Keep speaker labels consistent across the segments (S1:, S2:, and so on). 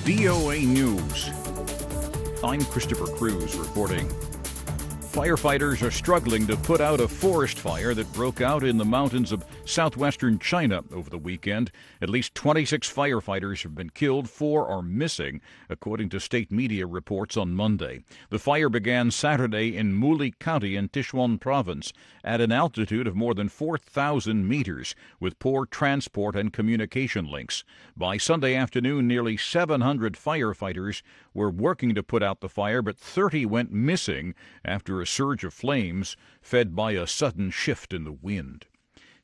S1: VOA News. I'm Christopher Cruz reporting. Firefighters are struggling to put out a forest fire that broke out in the mountains of southwestern China over the weekend. At least 26 firefighters have been killed, 4 are missing, according to state media reports on Monday. The fire began Saturday in Muli County in Sichuan province at an altitude of more than 4,000 meters, with poor transport and communication links. By Sunday afternoon, nearly 700 firefighters were working to put out the fire, but 30 went missing after a surge of flames fed by a sudden shift in the wind.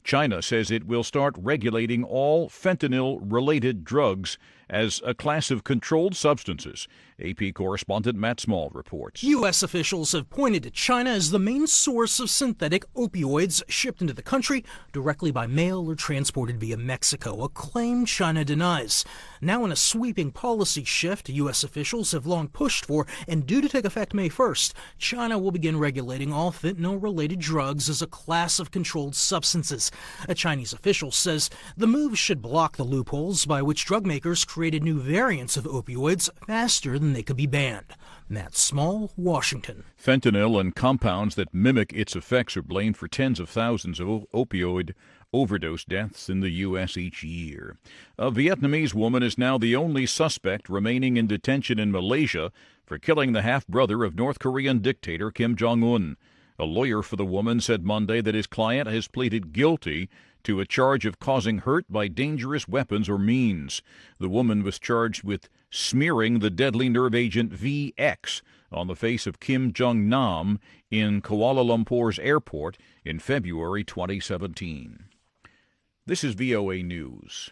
S1: China says it will start regulating all fentanyl-related drugs as a class of controlled substances. AP correspondent Matt Small reports.
S2: U.S. officials have pointed to China as the main source of synthetic opioids shipped into the country directly by mail or transported via Mexico, a claim China denies. Now in a sweeping policy shift U.S. officials have long pushed for, and due to take effect May 1st, China will begin regulating all fentanyl-related drugs as a class of controlled substances. A Chinese official says the move should block the loopholes by which drug makers created new variants of opioids faster than they could be banned. Matt Small, Washington.
S1: Fentanyl and compounds that mimic its effects are blamed for tens of thousands of opioid overdose deaths in the U.S. each year. A Vietnamese woman is now the only suspect remaining in detention in Malaysia for killing the half-brother of North Korean dictator Kim Jong-un. A lawyer for the woman said Monday that his client has pleaded guilty to a charge of causing hurt by dangerous weapons or means. The woman was charged with smearing the deadly nerve agent VX on the face of Kim Jong-nam in Kuala Lumpur's airport in February 2017. This is VOA News.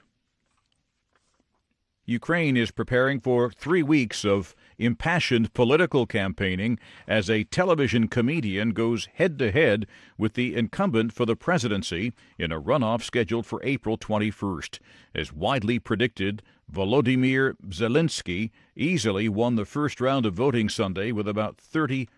S1: Ukraine is preparing for 3 weeks of impassioned political campaigning as a television comedian goes head-to-head with the incumbent for the presidency in a runoff scheduled for April 21st. As widely predicted, Volodymyr Zelensky easily won the first round of voting Sunday with about 30%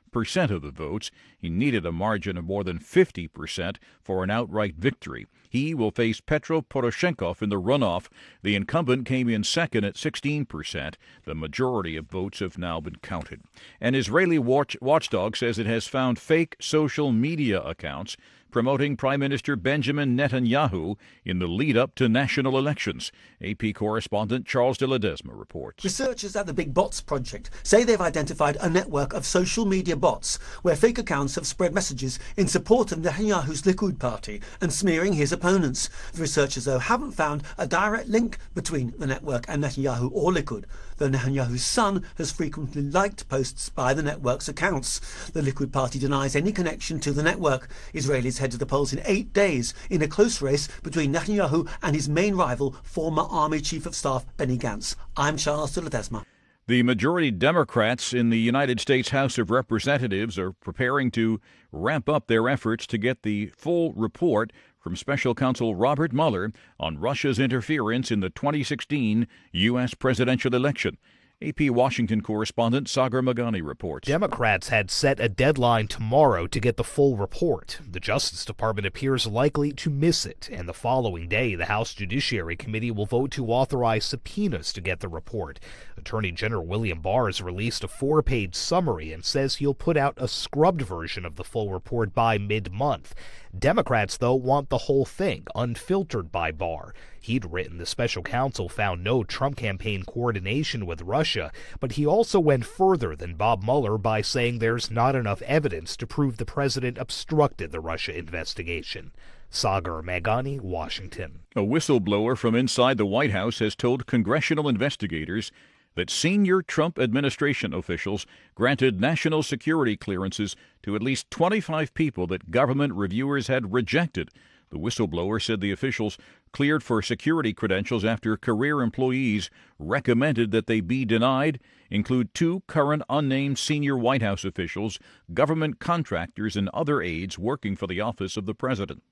S1: of the votes. He needed a margin of more than 50% for an outright victory. He will face Petro Poroshenko in the runoff. The incumbent came in second at 16%. The majority of votes have now been counted. An Israeli watchdog says it has found fake social media accounts promoting Prime Minister Benjamin Netanyahu in the lead-up to national elections. AP correspondent Charles de Ledesma reports.
S3: Researchers at the Big Bots Project say they've identified a network of social media bots where fake accounts have spread messages in support of Netanyahu's Likud party and smearing his opponents. The researchers, though, haven't found a direct link between the network and Netanyahu or Likud, though Netanyahu's son has frequently liked posts by the network's accounts. The Likud party denies any connection to the network. Israelis head to the polls in 8 days in a close race between Netanyahu and his main rival, former Army Chief of Staff Benny Gantz. I'm Charles de Ledesma.
S1: The majority Democrats in the United States House of Representatives are preparing to ramp up their efforts to get the full report from Special Counsel Robert Mueller on Russia's interference in the 2016 U.S. presidential election. AP Washington correspondent Sagar Magani reports.
S4: Democrats had set a deadline tomorrow to get the full report. The Justice Department appears likely to miss it, and the following day, the House Judiciary Committee will vote to authorize subpoenas to get the report. Attorney General William Barr has released a 4-page summary and says he'll put out a scrubbed version of the full report by mid-month. Democrats, though, want the whole thing, unfiltered by Barr. He'd written the special counsel found no Trump campaign coordination with Russia, but he also went further than Bob Mueller by saying there's not enough evidence to prove the president obstructed the Russia investigation. Sagar Magani, Washington.
S1: A whistleblower from inside the White House has told congressional investigators that senior Trump administration officials granted national security clearances to at least 25 people that government reviewers had rejected. The whistleblower said the officials cleared for security credentials after career employees recommended that they be denied include 2 current unnamed senior White House officials, government contractors, and other aides working for the office of the president.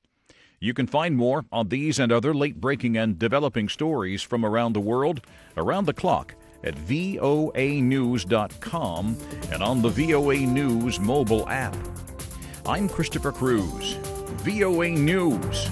S1: You can find more on these and other late-breaking and developing stories from around the world, around the clock, at voanews.com and on the VOA News mobile app. I'm Christopher Cruz. VOA News.